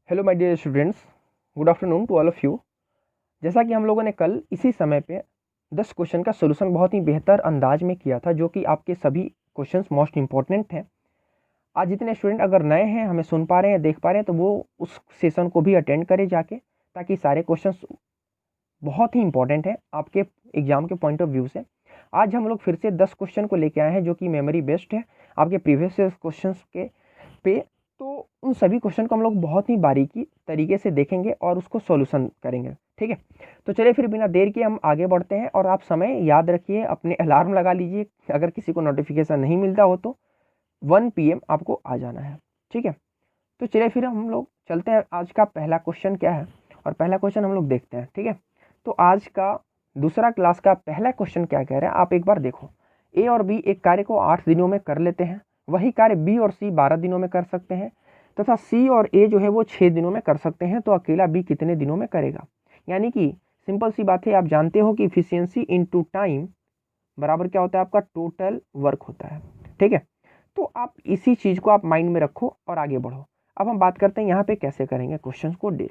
Hello my dear students, good afternoon to all of you. जैसा कि हम लोगों ने कल इसी समय पे 10 क्वेश्चन का सोल्यूशन बहुत ही बेहतर अंदाज में किया था, जो कि आपके सभी क्वेश्चंस मोस्ट इंपॉर्टेंट हैं। आज जितने स्टूडेंट अगर नए हैं, हमें सुन पा रहे हैं, देख पा रहे हैं, तो वो उस सेशन को भी अटेंड करें जाके, ताकि सारे क्वेश्चंस बहुत ही इंपॉर्टेंट हैं आपके एग्जाम के पॉइंट ऑफ व्यू से। आज हम लोग फिर से 10 क्वेश्चन को लेके आए हैं, जो कि मेमोरी बेस्ड है आपके प्रीवियस क्वेश्चन के पे। तो उन सभी क्वेश्चन को हम लोग बहुत ही बारीकी तरीके से देखेंगे और उसको सॉल्यूशन करेंगे, ठीक है। तो चलिए फिर बिना देर किए हम आगे बढ़ते हैं। और आप समय याद रखिए, अपने अलार्म लगा लीजिए, अगर किसी को नोटिफिकेशन नहीं मिलता हो तो 1 PM आपको आ जाना है, ठीक है। तो चलिए फिर हम लोग चलते हैं, आज का पहला क्वेश्चन क्या है और पहला क्वेश्चन हम लोग देखते हैं, ठीक है। तो आज का दूसरा क्लास का पहला क्वेश्चन क्या कह रहा है, आप एक बार देखो। ए और बी एक कार्य को 8 दिनों में कर लेते हैं, वही कार्य बी और सी 12 दिनों में कर सकते हैं, तथा सी और ए जो है वो 6 दिनों में कर सकते हैं। तो अकेला बी कितने दिनों में करेगा? यानी कि सिंपल सी बात है, आप जानते हो कि इफिशियंसी इनटू टाइम बराबर क्या होता है, आपका टोटल वर्क होता है, ठीक है। तो आप इसी चीज़ को आप माइंड में रखो और आगे बढ़ो। अब हम बात करते हैं यहाँ पे कैसे करेंगे क्वेश्चन को डील।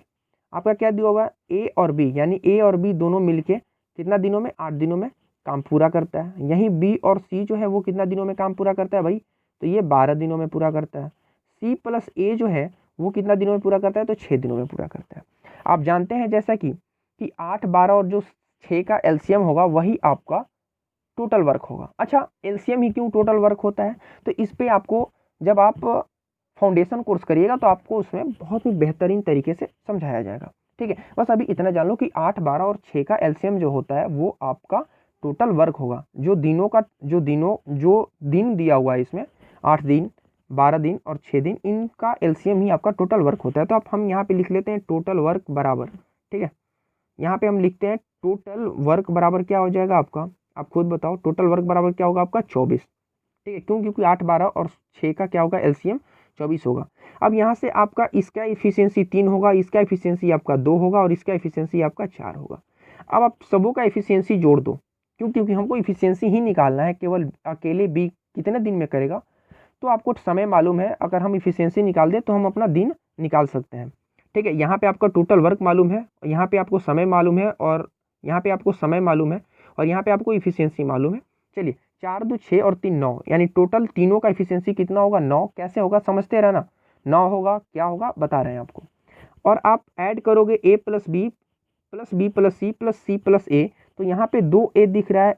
आपका क्या दिया होगा, ए और बी, यानी ए और बी दोनों मिलके कितना दिनों में, 8 दिनों में काम पूरा करता है। यहीं बी और सी जो है वो कितना दिनों में काम पूरा करता है भाई, तो ये 12 दिनों में पूरा करता है। सी प्लस ए जो है वो कितना दिनों में पूरा करता है, तो 6 दिनों में पूरा करता है। आप जानते हैं जैसा कि 8, 12 और जो 6 का एलसीएम होगा वही आपका टोटल वर्क होगा। अच्छा, एलसीएम ही क्यों टोटल वर्क होता है, तो इस पे आपको जब आप फाउंडेशन कोर्स करिएगा तो आपको उसमें बहुत ही बेहतरीन तरीके से समझाया जाएगा, ठीक है। बस अभी इतना जान लो कि 8, 12 और 6 का एलसीएम जो होता है वो आपका टोटल वर्क होगा। जो दिन दिया हुआ है इसमें, 8 दिन, 12 दिन और 6 दिन, इनका एलसीएम ही आपका टोटल वर्क होता है। तो हम यहाँ पे लिख लेते हैं टोटल वर्क बराबर, ठीक है। यहाँ पे हम लिखते हैं टोटल वर्क बराबर क्या हो जाएगा आपका, आप खुद बताओ। टोटल वर्क बराबर क्या होगा आपका, 24, ठीक है। क्यों? क्योंकि 8, 12 और 6 का क्या होगा, एलसीएम 24 होगा। अब यहाँ से आपका इसका इफिशियंसी 3 होगा, इसका इफिशियंसी आपका 2 होगा और इसका इफिशियंसी आपका 4 होगा। अब आप सबों का इफिशियंसी जोड़ दो, क्यों? क्योंकि हमको इफिशियंसी ही निकालना है, केवल अकेले बी कितने दिन में करेगा। तो आपको समय मालूम है, अगर हम इफिशियंसी निकाल दें तो हम अपना दिन निकाल सकते हैं, ठीक है। यहाँ पे आपका टोटल वर्क मालूम है, यहाँ पे आपको समय मालूम है, और यहाँ पे आपको समय मालूम है, और यहाँ पे आपको इफिशियंसी मालूम है। चलिए, 4, 2, 6 और 3, 9, यानी टोटल तीनों का इफिशियंसी कितना होगा, 9। कैसे होगा समझते रहना, 9 होगा, क्या होगा बता रहे हैं आपको। और आप ऐड करोगे A plus B plus B plus C plus A, तो यहाँ पे 2 ए दिख रहा है,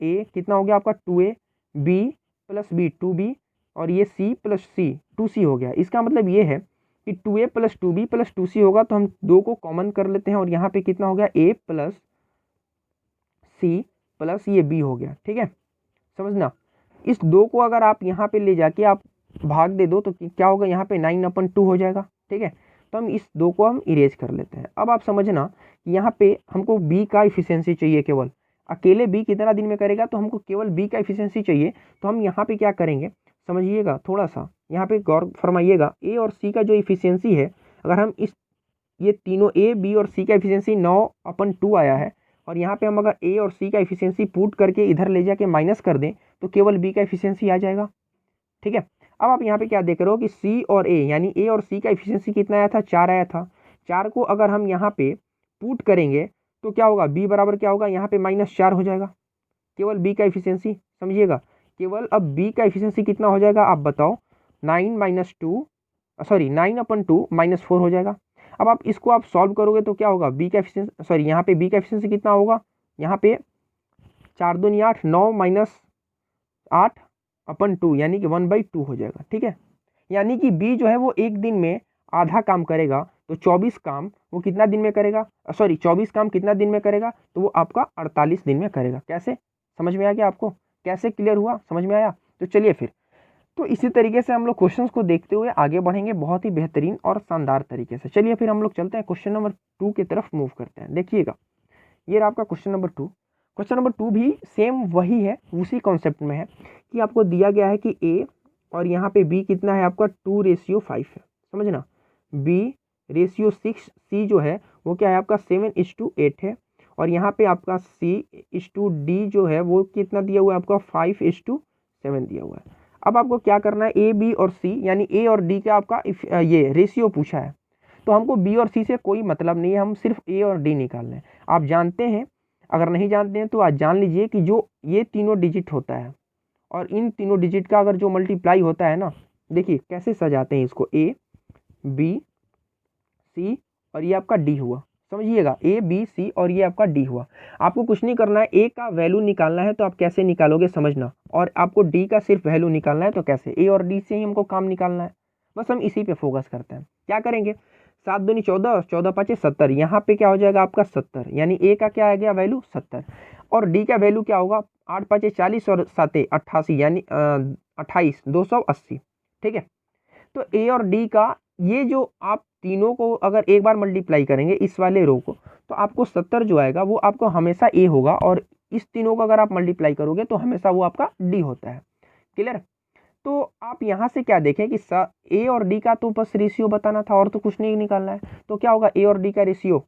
ए कितना हो गया आपका 2A, B plus B 2B, और ये सी प्लस सी 2C हो गया। इसका मतलब ये है कि 2A plus 2B plus 2C होगा, तो हम 2 को कॉमन कर लेते हैं और यहाँ पे कितना हो गया, A प्लस सी प्लस ये B हो गया, ठीक है। समझना, इस 2 को अगर आप यहाँ पे ले जाके आप भाग दे दो तो क्या होगा, यहाँ पे 9/2 हो जाएगा, ठीक है। तो हम इस 2 को हम इरेज कर लेते हैं। अब आप समझना कि यहाँ पे हमको बी का इफिशियंसी चाहिए केवल, अकेले बी कितना दिन में करेगा, तो हमको केवल बी का इफिशियंसी चाहिए। तो हम यहाँ पे क्या करेंगे, समझिएगा थोड़ा सा, यहाँ पे गौर फरमाइएगा। ए और सी का जो इफिशियंसी है, अगर हम ये तीनों ए बी और सी का इफिशियंसी 9/2 आया है, और यहाँ पे हम अगर ए और सी का इफिशियंसी पुट करके इधर ले जाके माइनस कर दें तो केवल बी का इफिशियंसी आ जाएगा, ठीक है। अब आप यहाँ पे क्या देख रहे हो कि सी और ए, यानी ए और सी का इफिशियंसी कितना आया था, 4 आया था। 4 को अगर हम यहाँ पे पुट करेंगे तो क्या होगा, बी बराबर क्या होगा, यहाँ पे -4 हो जाएगा, केवल बी का इफिशियंसी। समझिएगा, केवल अब बी का इफिशियंसी कितना हो जाएगा आप बताओ, 9/2 -4 हो जाएगा। अब आप इसको आप सॉल्व करोगे तो क्या होगा, बी का एफिशिएंसी, सॉरी यहाँ पे बी का एफिशिएंसी कितना होगा, यहाँ पे 4 दूनी 8, 9 - 8/2, यानी कि 1/2 हो जाएगा, ठीक है। यानी कि बी जो है वो एक दिन में आधा काम करेगा, तो 24 काम वो कितना दिन में करेगा, 24 काम कितना दिन में करेगा, तो वो आपका 48 दिन में करेगा। कैसे, समझ में आ गया आपको, कैसे क्लियर हुआ, समझ में आया? तो चलिए फिर, तो इसी तरीके से हम लोग क्वेश्चंस को देखते हुए आगे बढ़ेंगे बहुत ही बेहतरीन और शानदार तरीके से। चलिए फिर हम लोग चलते हैं क्वेश्चन नंबर 2 की तरफ मूव करते हैं। देखिएगा, ये रहा आपका क्वेश्चन नंबर 2। क्वेश्चन नंबर 2 भी सेम वही है, उसी कॉन्सेप्ट में है कि आपको दिया गया है कि ए और यहाँ पे बी कितना है आपका 2:5 है, समझना। बी रेशियो 6, सी जो है वो क्या है आपका 7:8 है, और यहाँ पे आपका C/D जो है वो कितना दिया हुआ है आपका 5:7 दिया हुआ है। अब आपको क्या करना है, ए बी और सी, यानी ए और डी का आपका ये रेशियो पूछा है, तो हमको बी और सी से कोई मतलब नहीं है, हम सिर्फ ए और डी निकाल रहे हैं। आप जानते हैं, अगर नहीं जानते हैं तो आज जान लीजिए कि जो ये तीनों डिजिट होता है और इन तीनों डिजिट का अगर जो मल्टीप्लाई होता है ना, देखिए कैसे सजाते हैं इसको, ए बी सी और ये आपका डी हुआ, समझिएगा, ए बी सी और ये आपका डी हुआ। आपको कुछ नहीं करना है, ए का वैल्यू निकालना है तो आप कैसे निकालोगे समझना, और आपको डी का सिर्फ वैल्यू निकालना है तो कैसे, ए और डी से ही हमको काम निकालना है, बस हम इसी पे फोकस करते हैं। क्या करेंगे, 7 दूनी 14 और 14 5 70, यहाँ पे क्या हो जाएगा आपका 70, यानी ए का क्या आ गया वैल्यू 70, और डी का वैल्यू क्या होगा 8 5 40 और 7 88, यानी 28 280, ठीक है। तो ए और डी का ये जो आप तीनों को अगर एक बार मल्टीप्लाई करेंगे इस वाले रो को, तो आपको 70 जो आएगा वो आपको हमेशा ए होगा, और इस तीनों को अगर आप मल्टीप्लाई करोगे तो हमेशा वो आपका डी होता है। क्लियर। तो आप यहाँ से क्या देखें कि ए और डी का तो बस रेशियो बताना था और तो कुछ नहीं निकालना है। तो क्या होगा, ए और डी का रेशियो,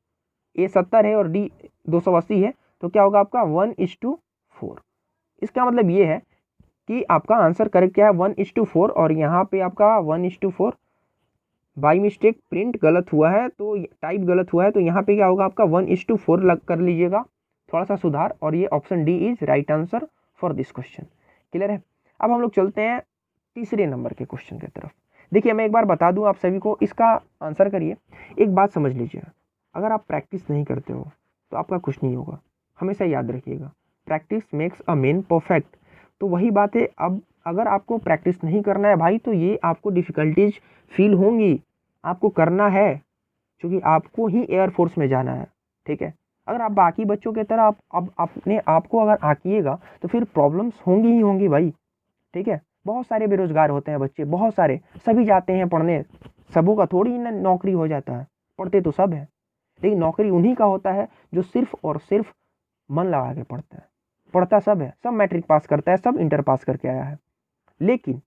ए 70 है और डी 280 है, तो क्या होगा आपका 1:4। इसका मतलब ये है कि आपका आंसर करेक्ट क्या है 1:4, और यहाँ पे आपका 1:4 बाई मिस्टेक प्रिंट गलत हुआ है, तो टाइप गलत हुआ है, तो यहाँ पे क्या होगा आपका 1:4 लग कर लीजिएगा, थोड़ा सा सुधार, और ये option D is right answer for this question. Clear है। अब हम लोग चलते हैं तीसरे नंबर के क्वेश्चन की तरफ। देखिए मैं एक बार बता दूं आप सभी को, इसका आंसर करिए। एक बात समझ लीजिए, अगर आप प्रैक्टिस नहीं करते हो तो आपका कुछ नहीं होगा, हमेशा याद रखिएगा, practice makes a man perfect. तो वही बात है, अब अगर आपको प्रैक्टिस नहीं करना है भाई, तो ये आपको डिफ़िकल्टीज फील होंगी, आपको करना है, क्योंकि आपको ही एयरफोर्स में जाना है, ठीक है। अगर आप बाकी बच्चों की तरह आप अब अपने आप को अगर आंकिएगा तो फिर प्रॉब्लम्स होंगी ही होंगी भाई, ठीक है। बहुत सारे बेरोजगार होते हैं बच्चे, बहुत सारे, सभी जाते हैं पढ़ने, सबों का थोड़ी ना नौकरी हो जाता है, पढ़ते तो सब है, लेकिन नौकरी उन्हीं का होता है जो सिर्फ और सिर्फ मन लगा के पढ़ता है। पढ़ता सब है, सब मैट्रिक पास करता है, सब इंटर पास करके आया है, लेकिन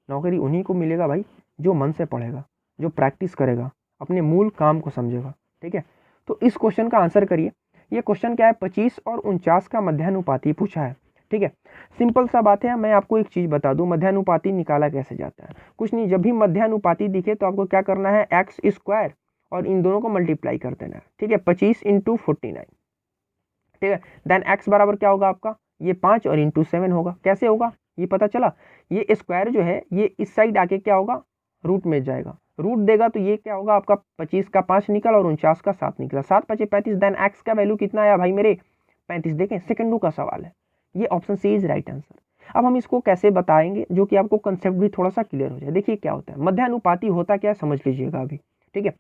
नौकरी उन्हीं को मिलेगा भाई जो मन से पढ़ेगा, जो प्रैक्टिस करेगा, अपने मूल काम को समझेगा, ठीक है। तो इस क्वेश्चन का आंसर करिए। ये क्वेश्चन क्या है, 25 और 49 का मध्यानुपाती पूछा है, ठीक है। सिंपल सा बात है, मैं आपको एक चीज़ बता दूं, मध्यानुपाती निकाला कैसे जाता है। कुछ नहीं, जब भी मध्यानुपाती दिखे तो आपको क्या करना है, एक्स स्क्वायर और इन दोनों को मल्टीप्लाई कर देना है, ठीक है। 25 × 49, ठीक है। देन एक्स बराबर क्या होगा आपका, ये 5 और इंटू 7 होगा। कैसे होगा ये पता चला, ये स्क्वायर जो है ये इस साइड आके क्या होगा, रूट में जाएगा, रूट देगा तो ये क्या होगा आपका 25 का 5 निकला और 49 का 7 निकला, 7 5 35। देन एक्स का वैल्यू कितना आया भाई मेरे, 35। देखें सेकंडों का सवाल है, ये option C is right answer. अब हम इसको कैसे बताएंगे जो कि आपको कंसेप्ट भी थोड़ा सा क्लियर हो जाए। देखिए क्या होता है, मध्यानुपाती होता क्या है समझ लीजिएगा अभी, ठीक है।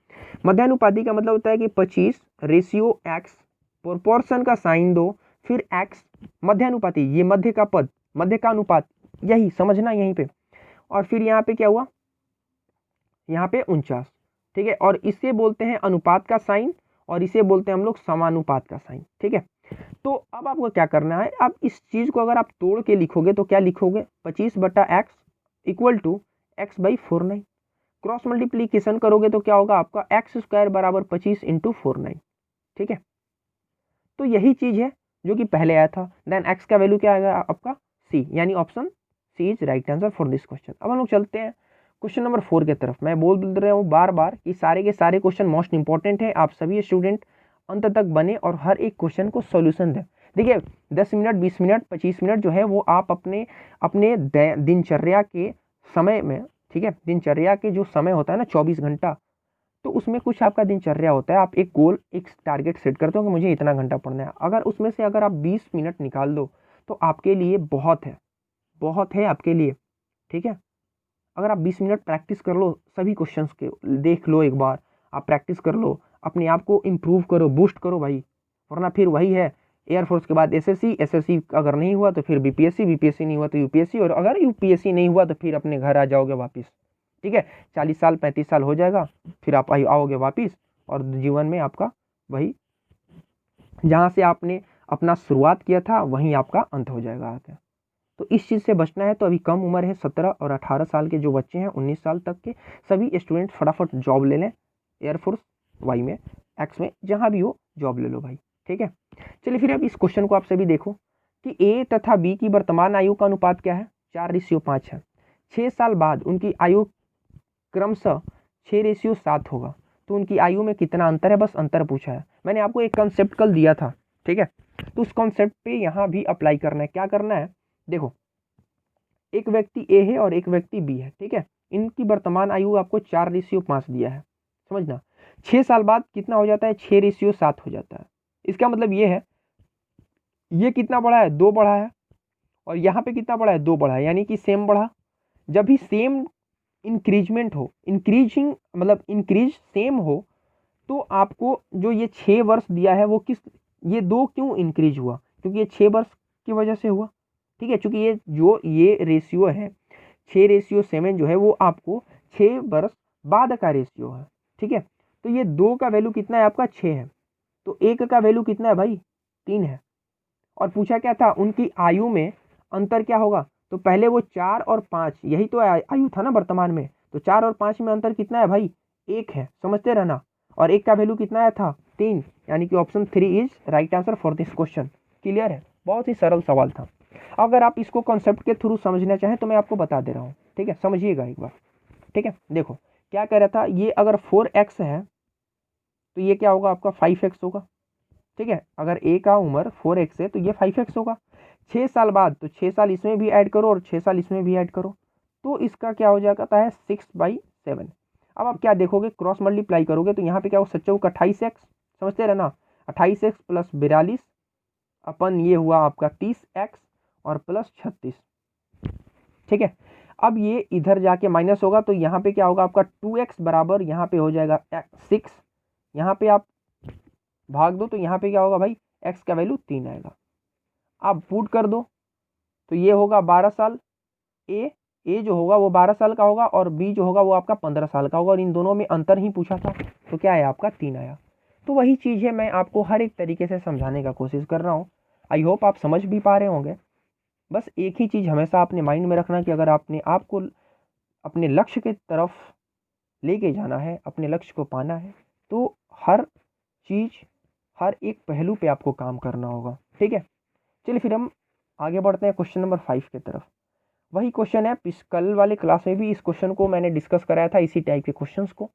मध्यानुपाती का मतलब होता है कि 25 रेशियो एक्स, प्रोपोर्शन का साइन दो, फिर एक्स, मध्यानुपाती ये मध्य का पद, मध्य का अनुपात, यही समझना यहीं पे, और फिर यहाँ पे क्या हुआ, यहाँ पे 49, ठीक है। और इसे बोलते हैं अनुपात का साइन, और इसे बोलते हैं हम लोग समानुपात का साइन, ठीक है। तो अब आपको क्या करना है, अब इस चीज को अगर आप तोड़ के लिखोगे तो क्या लिखोगे, 25/x equal to x/49। Cross multiplication करोगे तो क्या होगा आपका x² बराबर 25 × 49, ठीक है। तो यही चीज है जो कि पहले आया था। देन x का वैल्यू क्या आएगा आपका c, यानी option C is right answer for this question. अब हम लोग चलते हैं क्वेश्चन नंबर 4 की तरफ। मैं बोल रहा हूँ बार बार कि सारे के सारे क्वेश्चन मोस्ट इंपॉर्टेंट है, आप सभी स्टूडेंट अंत तक बने और हर एक क्वेश्चन को सॉल्यूशन दें। देखिए 10 मिनट 20 मिनट 25 मिनट जो है वो आप अपने अपने दिनचर्या के समय में, ठीक है, दिनचर्या के जो समय होता है ना 24 घंटा, तो उसमें कुछ आपका दिनचर्या होता है, आप एक गोल एक टारगेट सेट करते हो कि मुझे इतना घंटा पढ़ना है। अगर उसमें से अगर आप 20 मिनट निकाल दो तो आपके लिए बहुत है आपके लिए, ठीक है। अगर आप 20 मिनट प्रैक्टिस कर लो, सभी क्वेश्चंस के देख लो, एक बार आप प्रैक्टिस कर लो, अपने आप को इम्प्रूव करो, बूस्ट करो भाई, वरना फिर वही है, एयरफोर्स के बाद एसएससी अगर नहीं हुआ तो फिर बीपीएससी नहीं हुआ तो यूपीएससी, और अगर यूपीएससी नहीं हुआ तो फिर अपने घर आ जाओगे वापस, ठीक है। 40 साल 35 साल हो जाएगा, फिर आप आओगे वापस, और जीवन में आपका वही जहाँ से आपने अपना शुरुआत किया था वहीं आपका अंत हो जाएगा आके। तो इस चीज़ से बचना है तो अभी कम उम्र है, 17 और 18 साल के जो बच्चे हैं, 19 साल तक के सभी स्टूडेंट फटाफट जॉब ले लें, एयरफोर्स, वाई में, एक्स में, जहाँ भी हो जॉब ले लो भाई, ठीक है। चलिए फिर अब इस क्वेश्चन को आप सभी देखो कि ए तथा बी की वर्तमान आयु का अनुपात क्या है, 4:5 है। 6 साल बाद उनकी आयु क्रमशः 6:7 होगा। तो उनकी आयु में कितना अंतर है, बस अंतर पूछा है। मैंने आपको एक कंसेप्ट कल दिया था, ठीक है, तो उस कॉन्सेप्ट पे यहाँ भी अप्लाई करना है। क्या करना है, देखो एक व्यक्ति ए है और एक व्यक्ति बी है, ठीक है, इनकी वर्तमान आयु आपको 4:5 दिया है, समझना। 6 साल बाद कितना हो जाता है, 6:7 हो जाता है। इसका मतलब ये है, ये कितना बढ़ा है, 2 बढ़ा है, और यहाँ पे कितना बढ़ा है, 2 बढ़ा है, यानी कि सेम बढ़ा। जब भी सेम इंक्रीजमेंट हो, इंक्रीजिंग मतलब इंक्रीज सेम हो, तो आपको जो ये 6 वर्ष दिया है वो किस, ये 2 क्यों इंक्रीज हुआ, क्योंकि ये 6 वर्ष की वजह से हुआ, ठीक है, क्योंकि ये जो ये रेशियो है 6:7 जो है वो आपको 6 वर्ष बाद का रेशियो है, ठीक है। तो ये 2 का वैल्यू कितना है आपका, 6 है, तो 1 का वैल्यू कितना है भाई, 3 है। और पूछा क्या था, उनकी आयु में अंतर क्या होगा, तो पहले वो 4 और 5, यही तो आयु था ना वर्तमान में, तो 4 और 5 में अंतर कितना है भाई, 1 है, समझते रहना। और 1 का वैल्यू कितना आया था, 3, यानी कि option 3 is right answer for this question. Clear है, बहुत ही सरल सवाल था। अगर आप इसको कॉन्सेप्ट के थ्रू समझना चाहें तो मैं आपको बता दे रहा हूँ, ठीक है, समझिएगा एक बार, ठीक है। देखो क्या कह रहा था, ये अगर 4x है तो ये क्या होगा आपका 5x होगा, ठीक है। अगर ए का उम्र 4x है तो ये 5x होगा। 6 साल बाद तो 6 साल इसमें भी ऐड करो और 6 साल इसमें भी ऐड करो, तो इसका क्या हो जाता है 6/7। अब आप क्या देखोगे, क्रॉस मल्टीप्लाई करोगे तो यहाँ पे क्या हो, 28x, समझते रहना, 28x प्लस 42 अपन ये हुआ आपका 30x और प्लस 36, ठीक है। अब ये इधर जाके माइनस होगा तो यहाँ पे क्या होगा आपका 2x बराबर यहाँ पे हो जाएगा 6, यहाँ पे आप भाग दो तो यहाँ पे क्या होगा भाई, x का वैल्यू 3 आएगा। आप पुट कर दो तो ये होगा 12 साल, ए जो होगा वो 12 साल का होगा और बी जो होगा वो आपका 15 साल का होगा, और इन दोनों में अंतर ही पूछा था, तो क्या आया आपका 3 आया। तो वही चीज़ है, मैं आपको हर एक तरीके से समझाने का कोशिश कर रहा हूँ। आई होप आप समझ भी पा रहे होंगे। बस एक ही चीज़ हमेशा अपने माइंड में रखना कि अगर आपने आपको अपने लक्ष्य की तरफ लेके जाना है, अपने लक्ष्य को पाना है, तो हर चीज़ हर एक पहलू पे आपको काम करना होगा, ठीक है। चलिए फिर हम आगे बढ़ते हैं क्वेश्चन नंबर 5 की तरफ। वही क्वेश्चन है, कल वाले क्लास में भी इस क्वेश्चन को मैंने डिस्कस कराया था, इसी टाइप के क्वेश्चंस को,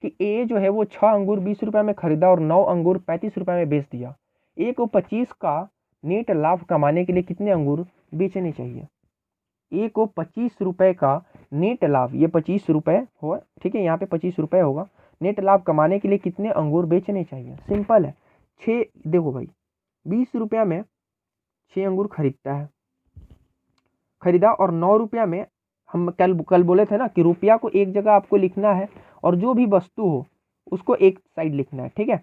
कि ए जो है वो 6 अंगूर 20 रुपये में खरीदा और 9 अंगूर 35 रुपये में बेच दिया। ए को 25 का नेट लाभ कमाने के लिए कितने अंगूर बेचने चाहिए। ए को 25 रुपये का नेट लाभ, ये 25 रुपये हो, ठीक है, यहाँ पे 25 रुपये होगा, नेट लाभ कमाने के लिए कितने अंगूर बेचने चाहिए। सिंपल है, 6, देखो भाई 20 रुपया में 6 अंगूर खरीदा और 9 रुपया में, हम कल बोले थे ना कि रुपया को एक जगह आपको लिखना है और जो भी वस्तु हो उसको एक साइड लिखना है, ठीक है।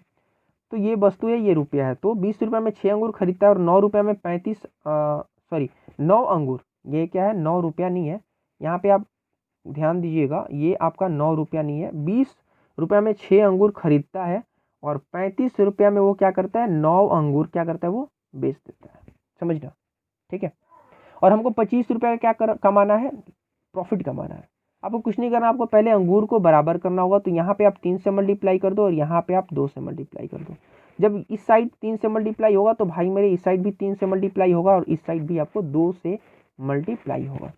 तो ये वस्तु है, ये रुपया है, तो 20 रुपये में 6 अंगूर खरीदता है और 9 रुपये में 9 अंगूर, ये क्या है 9 रुपया नहीं है, यहाँ पे आप ध्यान दीजिएगा, ये आपका 9 रुपया नहीं है, 20 रुपये में 6 अंगूर खरीदता है और 35 रुपया में वो क्या करता है, 9 अंगूर क्या करता है, वो बेच देता है, समझना, ठीक है। और हमको 25 रुपये का क्या कमाना है, प्रॉफिट कमाना है। आपको कुछ नहीं करना, आपको पहले अंगूर को बराबर करना होगा, तो यहाँ पे आप 3 से मल्टीप्लाई कर दो और यहाँ पे आप 2 से मल्टीप्लाई कर दो। जब इस साइड 3 से मल्टीप्लाई होगा तो भाई मेरे इस साइड भी 3 से मल्टीप्लाई होगा और इस साइड भी आपको 2 से मल्टीप्लाई होगा,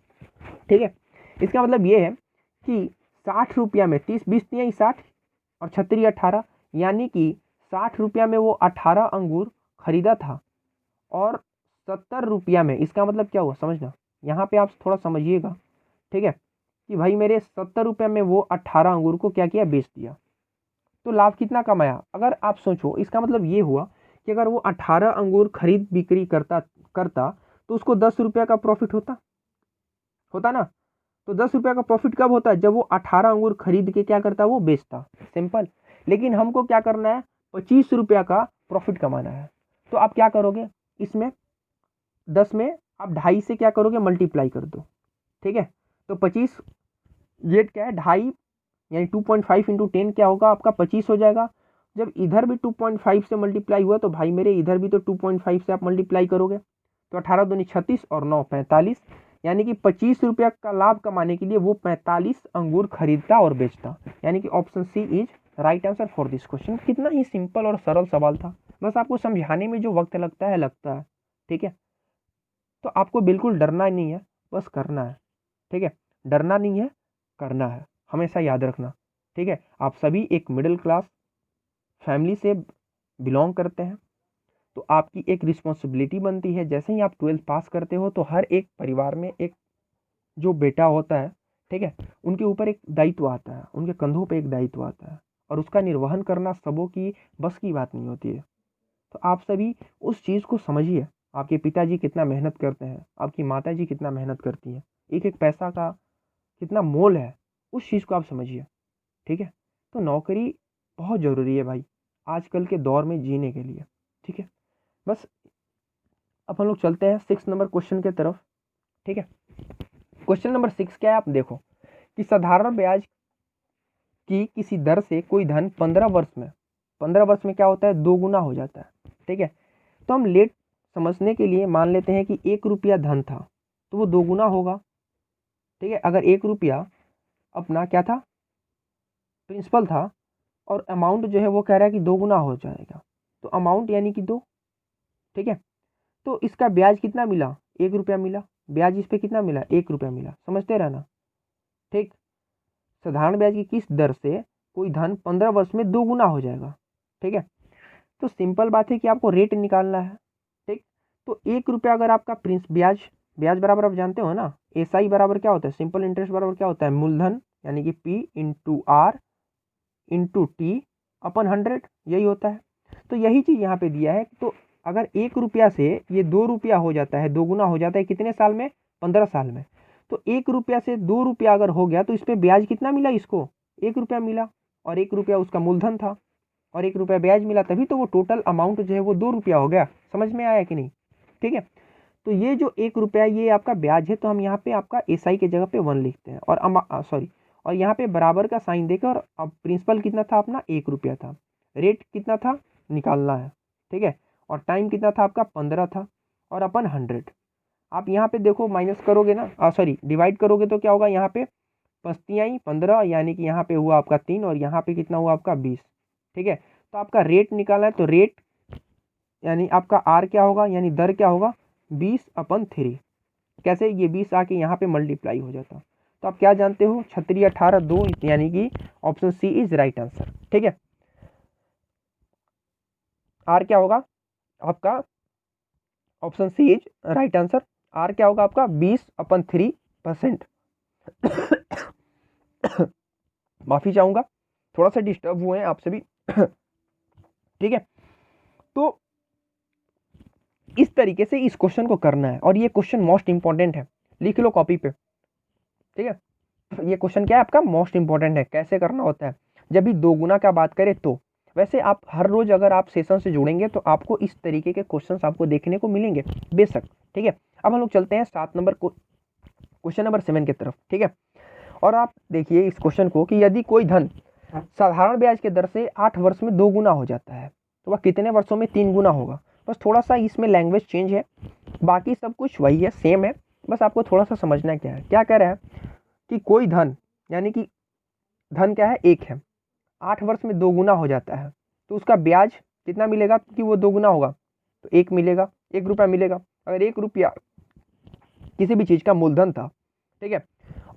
ठीक है। इसका मतलब ये है कि 60 रुपया में 30 20 दिया 60 और 36 18, यानी कि 60 रुपया में वो 18 अंगूर खरीदा था और 70 रुपया में, इसका मतलब क्या हुआ समझना, यहाँ पे आप थोड़ा समझिएगा, ठीक है, कि भाई मेरे 70 रुपये में वो 18 अंगूर को क्या किया, बेच दिया, तो लाभ कितना कमाया। अगर आप सोचो, इसका मतलब ये हुआ कि अगर वो 18 अंगूर खरीद बिक्री करता तो उसको 10 रुपया का प्रॉफिट होता ना। तो 10 रुपया का प्रॉफिट कब होता है, जब वो 18 अंगूर खरीद के क्या करता, वो बेचता, सिंपल। लेकिन हमको क्या करना है, 25 रुपया का प्रॉफिट कमाना है, तो आप क्या करोगे, इसमें 10 में आप 2.5 से क्या करोगे, मल्टीप्लाई कर दो, ठीक है। तो 25, ये क्या है 2.5, यानी 2.5 इंटू 10 क्या होगा आपका 25 हो जाएगा। जब इधर भी 2.5 से मल्टीप्लाई हुआ तो भाई मेरे इधर भी तो 2.5 से आप मल्टीप्लाई करोगे, तो 18 दूनी 36 और 9 45, यानी कि 25 रुपया का लाभ कमाने के लिए वो 45 अंगूर खरीदता और बेचता, यानी कि option C is right answer for this question. कितना ही सिंपल और सरल सवाल था, बस आपको समझाने में जो वक्त लगता है, ठीक है। तो आपको बिल्कुल डरना नहीं है, बस करना है, ठीक है, डरना नहीं है, करना है, हमेशा याद रखना। ठीक है, आप सभी एक मिडिल क्लास फैमिली से बिलोंग करते हैं, तो आपकी एक रिस्पॉन्सिबिलिटी बनती है। जैसे ही आप 12th पास करते हो तो हर एक परिवार में एक जो बेटा होता है, ठीक है, उनके ऊपर एक दायित्व आता है, उनके कंधों पे एक दायित्व आता है, और उसका निर्वहन करना सबों की बस की बात नहीं होती है। तो आप सभी उस चीज़ को समझिए, आपके पिताजी कितना मेहनत करते हैं, आपकी माताजी कितना मेहनत करती है, एक एक पैसा का कितना मोल है, उस चीज़ को आप समझिए। ठीक है, तो नौकरी बहुत ज़रूरी है भाई आजकल के दौर में जीने के लिए। ठीक है, बस अब हम लोग चलते हैं 6 नंबर क्वेश्चन के तरफ। ठीक है, क्वेश्चन नंबर 6 क्या है, आप देखो कि साधारण ब्याज की किसी दर से कोई धन 15 वर्ष में क्या होता है, 2 गुना हो जाता है। ठीक है, तो हम लेट समझने के लिए मान लेते हैं कि 1 रुपया धन था तो वो 2 गुना होगा। ठीक है, अगर 1 रुपया अपना क्या था, प्रिंसिपल था, और अमाउंट जो है वो कह रहा है कि 2 गुना हो जाएगा, तो अमाउंट यानी कि 2। ठीक है, तो इसका ब्याज कितना मिला, 1 रुपया मिला, ब्याज इस पे कितना मिला, 1 रुपया मिला, समझते रहना। ठीक, साधारण ब्याज की किस दर से कोई धन 15 वर्ष में 2 गुना हो जाएगा। ठीक है, तो सिंपल बात है कि आपको रेट निकालना है। ठीक, तो 1 रुपया अगर आपका प्रिंस ब्याज ब्याज बराबर आप जानते हो ना, एसआई बराबर क्या होता है, सिंपल इंटरेस्ट बराबर क्या होता है, मूलधन यानी कि P into R into T upon 100, यही होता है। तो यही चीज़ यहाँ पे दिया है। तो अगर 1 रुपया से ये 2 रुपया हो जाता है, 2 गुना हो जाता है, कितने साल में, 15 साल में। तो 1 रुपया से 2 रुपया अगर हो गया तो इस पर ब्याज कितना मिला, इसको 1 रुपया मिला, और 1 रुपया उसका मूलधन था, और 1 रुपया ब्याज मिला, तभी तो वो टोटल अमाउंट जो है वो 2 रुपया हो गया। समझ में आया कि नहीं। ठीक है, तो ये जो 1 रुपया ये आपका ब्याज है, तो हम यहाँ पे आपका एसआई के जगह पे 1 लिखते हैं, और सॉरी, और यहाँ पे बराबर का साइन देकर, और अब प्रिंसिपल कितना था अपना, 1 रुपया था, रेट कितना था निकालना है। ठीक है, और टाइम कितना था आपका, 15 था, और अपन 100। आप यहाँ पे देखो माइनस करोगे ना, सॉरी डिवाइड करोगे तो क्या होगा, यहाँ पे पस्तियाई 15, यानी कि यहाँ पे हुआ आपका 3, और यहाँ पे कितना हुआ आपका 20। ठीक है, तो आपका रेट निकालना है, तो रेट यानी आपका आर क्या होगा, यानी दर क्या होगा, 20/3। कैसे, ये 20 आके यहाँ पे मल्टीप्लाई हो जाता। तो आप क्या जानते हो, 36 18 2, यानी कि option C is right answer. ठीक है, आर क्या होगा आपका, option C is right answer. R क्या होगा आपका, 20/3%। माफी चाहूंगा, थोड़ा सा डिस्टर्ब हुए हैं आप सभी। ठीक है, तो इस तरीके से इस क्वेश्चन को करना है, और ये क्वेश्चन मोस्ट इंपॉर्टेंट है, लिख लो कॉपी पे। ठीक है, ये क्वेश्चन क्या है आपका, मोस्ट इंपॉर्टेंट है। कैसे करना होता है, जब भी 2 गुना का बात करें तो। वैसे आप हर रोज अगर आप सेशन से जुड़ेंगे तो आपको इस तरीके के क्वेश्चंस आपको देखने को मिलेंगे बेशक। ठीक है, अब हम लोग चलते हैं 7 नंबर को, क्वेश्चन नंबर 7 की तरफ। ठीक है, और आप देखिए इस क्वेश्चन को कि यदि कोई धन साधारण ब्याज के दर से 8 वर्ष में 2 गुना हो जाता है तो वह कितने वर्षों में 3 गुना होगा। बस थोड़ा सा इसमें लैंग्वेज चेंज है, बाकी सब कुछ वही है, सेम है, बस आपको थोड़ा सा समझना क्या है। क्या कह रहा है कि कोई धन, यानी कि धन क्या है, 1 है, 8 वर्ष में 2 गुना हो जाता है, तो उसका ब्याज कितना मिलेगा कि वो 2 गुना होगा, तो 1 मिलेगा, 1 रुपया मिलेगा। अगर 1 रुपया किसी भी चीज़ का मूलधन था, ठीक है,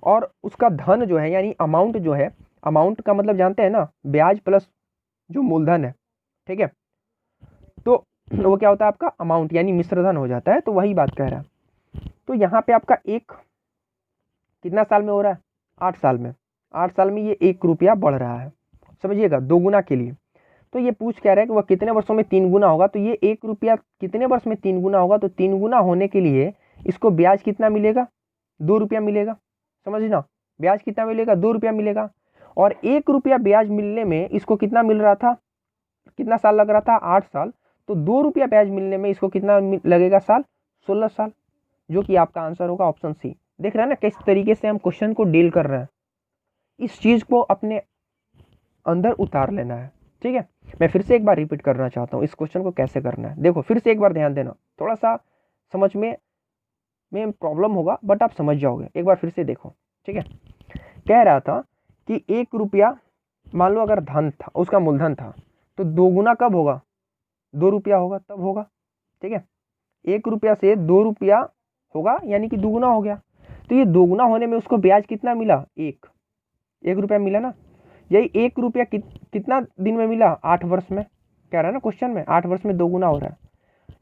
और उसका धन जो है यानी अमाउंट जो है, अमाउंट का मतलब जानते हैं ना, ब्याज प्लस जो मूलधन है। ठीक है, तो वो क्या होता है आपका अमाउंट, यानी मिश्रधन हो जाता है, तो वही बात कह रहा है। तो यहाँ पे आपका एक कितना साल में हो रहा है, 8 साल में, 8 साल में ये 1 रुपया बढ़ रहा है, समझिएगा, 2 गुना के लिए। तो ये पूछ कह रहा है कि वह कितने वर्षों में 3 गुना होगा, तो ये 1 रुपया कितने वर्ष में 3 गुना होगा, तो 3 गुना होने के लिए इसको ब्याज कितना मिलेगा, 2 रुपया मिलेगा। समझना, ब्याज कितना मिलेगा, 2 रुपया मिलेगा, और 1 रुपया ब्याज मिलने में इसको कितना मिल रहा था, कितना साल लग रहा था, 8 साल। तो 2 रुपया ब्याज मिलने में इसको कितना लगेगा साल, 16 साल, जो कि आपका आंसर होगा ऑप्शन सी। देख रहे हैं ना किस तरीके से हम क्वेश्चन को डील कर रहे हैं, इस चीज को अपने अंदर उतार लेना है। ठीक है, मैं फिर से एक बार रिपीट करना चाहता हूँ इस क्वेश्चन को कैसे करना है। देखो फिर से एक बार ध्यान देना, थोड़ा सा समझ में प्रॉब्लम होगा बट आप समझ जाओगे, एक बार फिर से देखो। ठीक है, कह रहा था कि 1 रुपया मान लो अगर धन था, उसका मूलधन था, तो 2 गुना कब होगा, 2 रुपया होगा तब होगा। ठीक है, 1 रुपया से 2 रुपया होगा, यानी कि 2 गुना हो गया। तो ये 2 गुना होने में उसको ब्याज कितना मिला, 1 रुपया मिला ना, यही 1 रुपया कितना दिन में मिला, 8 वर्ष में, कह रहा है ना क्वेश्चन में 8 वर्ष में 2 गुना हो रहा है,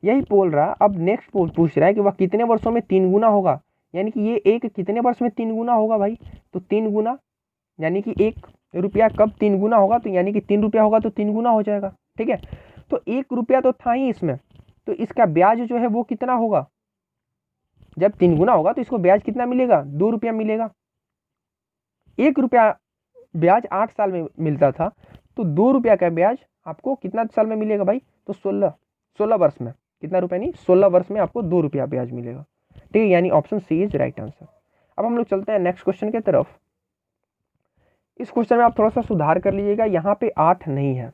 यही बोल रहा। अब नेक्स्ट पूछ रहा है कि वह कितने वर्षों में 3 गुना होगा, यानी कि ये एक कितने वर्ष में 3 गुना होगा भाई, तो 3 गुना, यानी कि 1 रुपया कब 3 गुना होगा, तो यानी कि 3 रुपया होगा तो 3 गुना हो जाएगा। ठीक है, तो 1 रुपया तो था ही इसमें, तो इसका ब्याज जो है वो कितना होगा, जब 3 गुना होगा तो इसको ब्याज कितना मिलेगा, 2 रुपया मिलेगा। 1 रुपया ब्याज 8 साल में मिलता था, तो 2 रुपया का ब्याज आपको कितना साल में मिलेगा भाई, तो 16 वर्ष में, कितना रुपया नहीं, 16 वर्ष में आपको 2 रुपया ब्याज मिलेगा। ठीक है, यानी option C is right answer. अब हम लोग चलते हैं नेक्स्ट क्वेश्चन की तरफ। इस क्वेश्चन में आप थोड़ा सा सुधार कर लीजिएगा, यहाँ पे 8 नहीं है।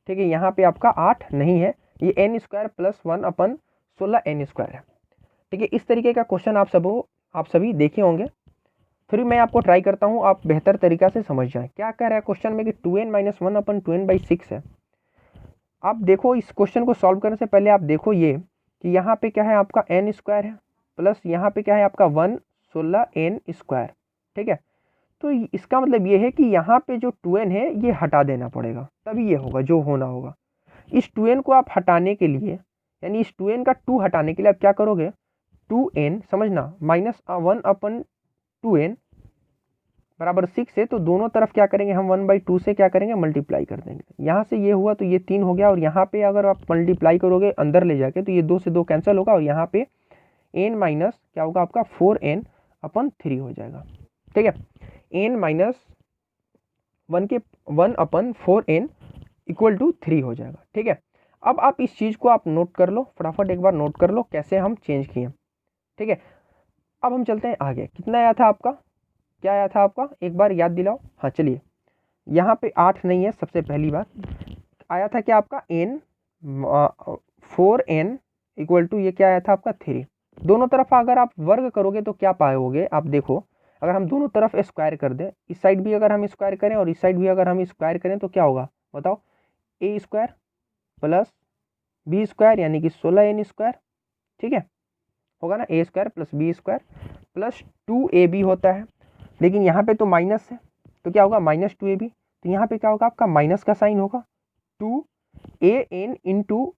ठीक है, यहाँ पे आपका 8 नहीं है, ये n² + 1/16 n² है। ठीक है, इस तरीके का क्वेश्चन आप सभी देखे होंगे। फिर मैं आपको ट्राई करता हूँ, आप बेहतर तरीका से समझ जाएं। क्या कह रहा है क्वेश्चन में कि 2n - 1/2n/6 है। आप देखो इस क्वेश्चन को सॉल्व करने से पहले आप देखो ये कि यहाँ पे क्या है आपका n² है, प्लस यहाँ पे क्या है आपका 1/16 n²। ठीक है, तो इसका मतलब ये है कि यहाँ पे जो 2n है ये हटा देना पड़ेगा, तभी ये होगा जो होना होगा। इस 2n को आप हटाने के लिए, यानी इस 2n का 2 हटाने के लिए आप क्या करोगे, 2n समझना -1/2n बराबर 6 है, तो दोनों तरफ क्या करेंगे हम 1/2 से क्या करेंगे मल्टीप्लाई कर देंगे। यहाँ से ये हुआ तो ये 3 हो गया, और यहाँ पे अगर आप मल्टीप्लाई करोगे अंदर ले जाके तो ये 2 से 2 कैंसिल होगा, और यहाँ पे n माइनस क्या होगा आपका 4n/3 हो जाएगा। ठीक है, n - 1/4n = 3 हो जाएगा। ठीक है, अब आप इस चीज़ को आप नोट कर लो, फटाफट एक बार नोट कर लो कैसे हम चेंज किए। ठीक है, अब हम चलते हैं आगे। कितना आया था आपका, क्या आया था आपका, एक बार याद दिलाओ। हाँ चलिए, यहाँ पे 8 नहीं है, सबसे पहली बात आया था क्या आपका n 4n = ये क्या आया था आपका 3। दोनों तरफ अगर आप वर्ग करोगे तो क्या पाओगे, आप देखो अगर हम दोनों तरफ स्क्वायर कर दें, इस साइड भी अगर हम स्क्वायर करें और इस साइड भी अगर हम स्क्वायर करें तो क्या होगा बताओ, a² + b² यानी कि 16n²। ठीक है, होगा ना, a² + b² + 2ab होता है, लेकिन यहाँ पे तो माइनस है तो क्या होगा -2ab, तो यहाँ पे क्या होगा आपका माइनस का साइन होगा, 2an ×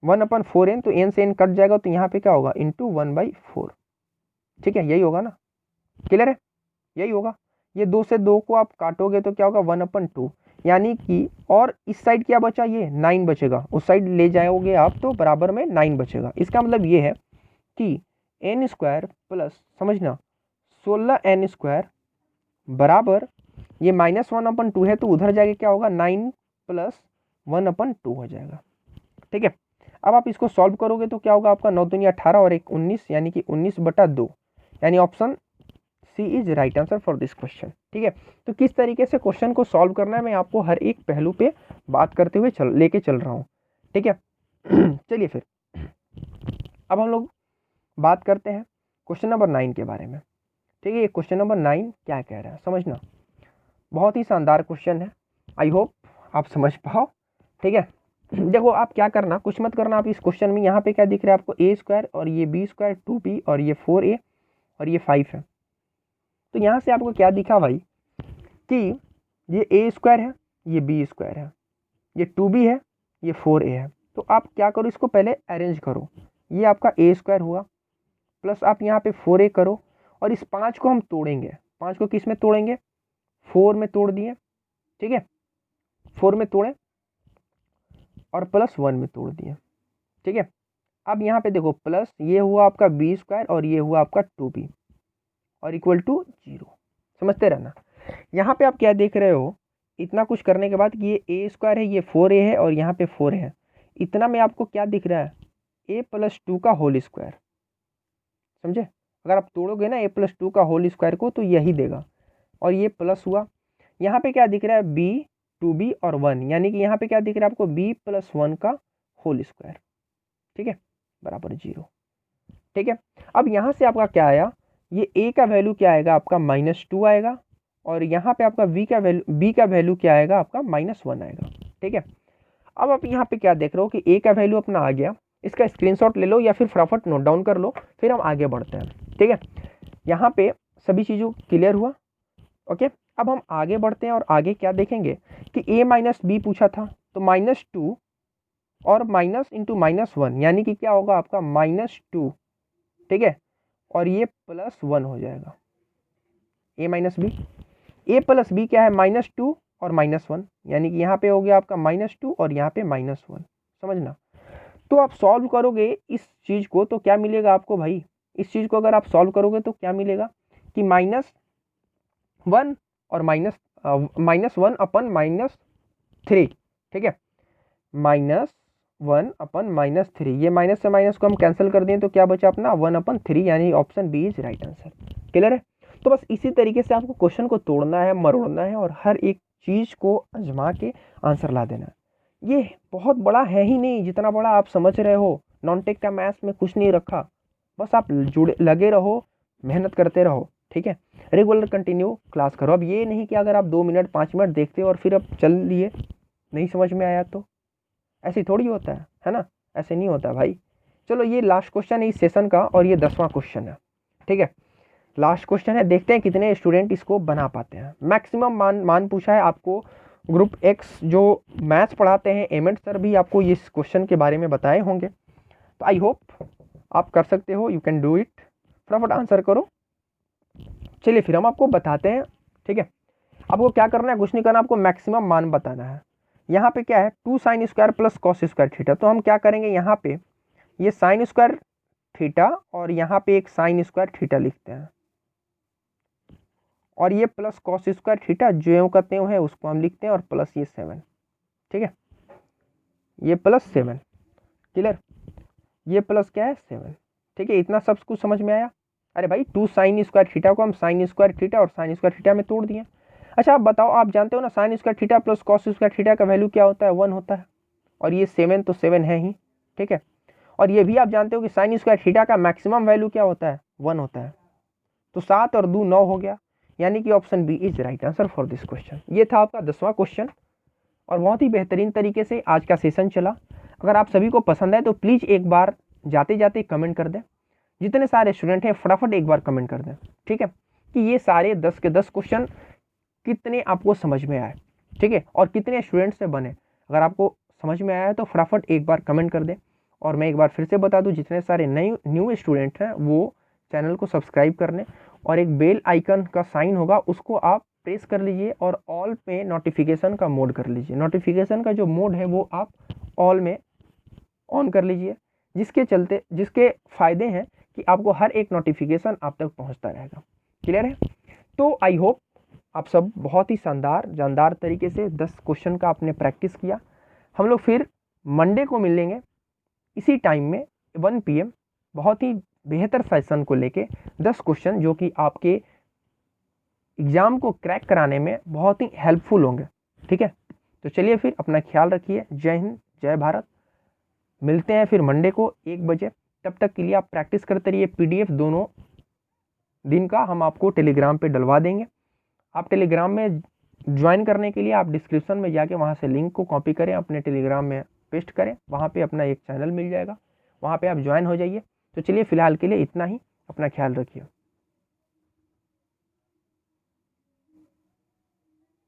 1/4n, तो n से n कट जाएगा तो यहाँ पे क्या होगा × 1/4। ठीक है, यही होगा ना, क्लियर है, यही होगा। ये 2 से 2 को आप काटोगे तो क्या होगा 1/2, यानी कि, और इस साइड क्या बचा, ये 9 बचेगा, उस साइड ले जाओगे आप तो बराबर में 9 बचेगा। इसका मतलब ये है कि n² प्लस समझना 16n² बराबर, ये -1/2 है तो उधर जाके क्या होगा 9 + 1/2 हो जाएगा। ठीक है, अब आप इसको सॉल्व करोगे तो क्या होगा आपका 9 दूनी 18 और 1 19, यानी कि 19/2, यानी option C is right answer for this question. ठीक है, तो किस तरीके से क्वेश्चन को सॉल्व करना है मैं आपको हर एक पहलू पे बात करते हुए लेके चल रहा हूँ। ठीक है, चलिए फिर अब हम लोग बात करते हैं क्वेश्चन नंबर 9 के बारे में। ठीक है, क्वेश्चन नंबर 9 क्या कह रहा है समझना, बहुत ही शानदार क्वेश्चन है, आई होप आप समझ पाओ। ठीक है, देखो आप क्या करना, कुछ मत करना, आप इस क्वेश्चन में यहाँ पे क्या दिख रहा है आपको a² और ये b² 2b और ये 4a और ये 5 है। तो यहाँ से आपको क्या दिखा भाई कि ये a² है, ये b² है, ये 2b है, ये 4a है। तो आप क्या करो, इसको पहले अरेंज करो, ये आपका a² हुआ, प्लस आप यहाँ पे 4a करो, और इस 5 को हम तोड़ेंगे। 5 को किस में तोड़ेंगे, 4 में तोड़ दिए। ठीक है, 4 में तोड़े और +1 में तोड़ दिए। ठीक है, अब यहाँ पे देखो प्लस ये हुआ आपका b² और ये हुआ आपका 2b और = 0। समझते रहना, यहाँ पे आप क्या देख रहे हो, इतना कुछ करने के बाद कि ये a² है, ये 4a है और यहाँ पे 4 है, इतना में आपको क्या दिख रहा है a + 2 का होल स्क्वायर। समझे, अगर आप तोड़ोगे ना a + 2 का होल स्क्वायर को तो यही देगा, और ये प्लस हुआ। यहाँ पे क्या दिख रहा है b 2b और 1, यानी कि यहाँ पे क्या दिख रहा है आपको b + 1 का होल स्क्वायर। ठीक है, बराबर 0। ठीक है, अब यहाँ से आपका क्या आया, ये a का वैल्यू क्या आएगा आपका -2 आएगा, और यहाँ पे आपका b का वैल्यू क्या आएगा आपका -1 आएगा। ठीक है, अब आप यहाँ पे क्या देख रहे हो कि a का वैल्यू अपना आ गया, इसका स्क्रीनशॉट ले लो या फिर फटाफट नोट डाउन कर लो, फिर हम आगे बढ़ते हैं। ठीक है, यहाँ पे सभी चीज़ों क्लियर हुआ। ओके, अब हम आगे बढ़ते हैं और आगे क्या देखेंगे कि a माइनस बी पूछा था, तो -2 और माइनस इंटू -1 यानी कि क्या होगा आपका -2, ठीक है, और ये +1 हो जाएगा। a minus B, a plus B क्या है -2 और -1, यानी कि यहाँ पे हो गया आपका -2 और यहाँ पे -1, समझना। तो आप सॉल्व करोगे इस चीज़ को तो क्या मिलेगा आपको भाई, इस चीज़ को अगर आप सॉल्व करोगे तो क्या मिलेगा कि -1 और -1 अपन -3, ठीक है, -1/-3, ये माइनस से माइनस को हम कैंसिल कर दें तो क्या बचा अपना 1/3, यानी option B is right answer. Clear है। तो बस इसी तरीके से आपको क्वेश्चन को तोड़ना है, मरोड़ना है और हर एक चीज़ को आजमा के आंसर ला देना है। ये बहुत बड़ा है ही नहीं जितना बड़ा आप समझ रहे हो। नॉन टेक का मैथ्स में कुछ नहीं रखा, बस आप जुड़े लगे रहो, मेहनत करते रहो, ठीक है, रेगुलर कंटिन्यू क्लास करो। अब ये नहीं कि अगर आप 2 मिनट 5 मिनट देखते हो और फिर अब चल लिए, नहीं समझ में आया तो ऐसे थोड़ी होता है ना, ऐसे नहीं होता भाई। चलो ये लास्ट क्वेश्चन है इस सेशन का और ये 10वां क्वेश्चन है, ठीक है, लास्ट क्वेश्चन है, देखते हैं कितने स्टूडेंट इसको बना पाते हैं। मैक्सिमम मान पूछा है आपको ग्रुप एक्स जो मैथ्स पढ़ाते हैं, एमेंट सर भी आपको इस क्वेश्चन के बारे में बताए होंगे, तो आई होप आप कर सकते हो, यू कैन डू इट, फटाफट आंसर करो। चलिए फिर हम आपको बताते हैं, ठीक है, आपको क्या करना है, कुछ नहीं करना, आपको मैक्सिमम मान बताना है। यहाँ पे क्या है 2 sin square plus cos square theta, तो हम क्या करेंगे यहाँ पे ये साइन स्क्वायर थीटा और यहाँ पे एक साइन स्क्वायर थीटा लिखते हैं और ये प्लस कॉस स्क्वायर थीटा जो करते हैं उसको हम लिखते हैं और प्लस ये 7, ठीक है, ये +7, क्लियर, ये प्लस क्या है 7, ठीक है, इतना सब कुछ समझ में आया। अरे भाई 2 sin स्क्वायर थीटा को हम साइन स्क्वायर थीटा और साइन स्क्वायर थीटा में तोड़ दिए। अच्छा आप बताओ, आप जानते हो ना sine square theta plus cos square theta का वैल्यू क्या होता है, 1 होता है, और ये 7 तो 7 है ही, ठीक है, और ये भी आप जानते हो कि साइन स्क्वायर थीटा का मैक्सिमम वैल्यू क्या होता है, 1 होता है, तो 7 और 2 9 हो गया, यानी कि option B is right answer for this question. ये था आपका 10वां क्वेश्चन और बहुत ही बेहतरीन तरीके से आज का सेशन चला। अगर आप सभी को पसंद है तो प्लीज़ एक बार जाते जाते कमेंट कर दें, जितने सारे स्टूडेंट हैं फटाफट एक बार कमेंट कर दें, ठीक है, कि ये सारे 10 के 10 क्वेश्चन कितने आपको समझ में आए, ठीक है, और कितने स्टूडेंट से बने। अगर आपको समझ में आया है तो फटाफट एक बार कमेंट कर दें। और मैं एक बार फिर से बता दूं, जितने सारे नए न्यू स्टूडेंट हैं वो चैनल को सब्सक्राइब कर लें और एक बेल आइकन का साइन होगा उसको आप प्रेस कर लीजिए और ऑल पे नोटिफिकेशन का मोड कर लीजिए। नोटिफिकेशन का जो मोड है वो आप ऑल में ऑन कर लीजिए, जिसके फ़ायदे हैं कि आपको हर एक नोटिफिकेशन आप तक पहुंचता रहेगा। क्लियर है। तो आई होप आप सब बहुत ही जानदार तरीके से 10 क्वेश्चन का आपने प्रैक्टिस किया। हम लोग फिर मंडे को मिलेंगे इसी टाइम में 1 PM बहुत ही बेहतर सेशन को लेके 10 क्वेश्चन जो कि आपके एग्ज़ाम को क्रैक कराने में बहुत ही हेल्पफुल होंगे, ठीक है। तो चलिए फिर अपना ख्याल रखिए। जय हिंद, जय भारत। मिलते हैं फिर मंडे को 1 बजे। तब तक के लिए आप प्रैक्टिस करते रहिए। PDF दोनों दिन का हम आपको टेलीग्राम पे डलवा देंगे। आप टेलीग्राम में ज्वाइन करने के लिए आप डिस्क्रिप्शन में जाके वहाँ से लिंक को कॉपी करें, अपने टेलीग्राम में पेस्ट करें, वहाँ पे अपना एक चैनल मिल जाएगा, वहाँ पे आप ज्वाइन हो जाइए। तो चलिए फिलहाल के लिए इतना ही, अपना ख्याल रखिए।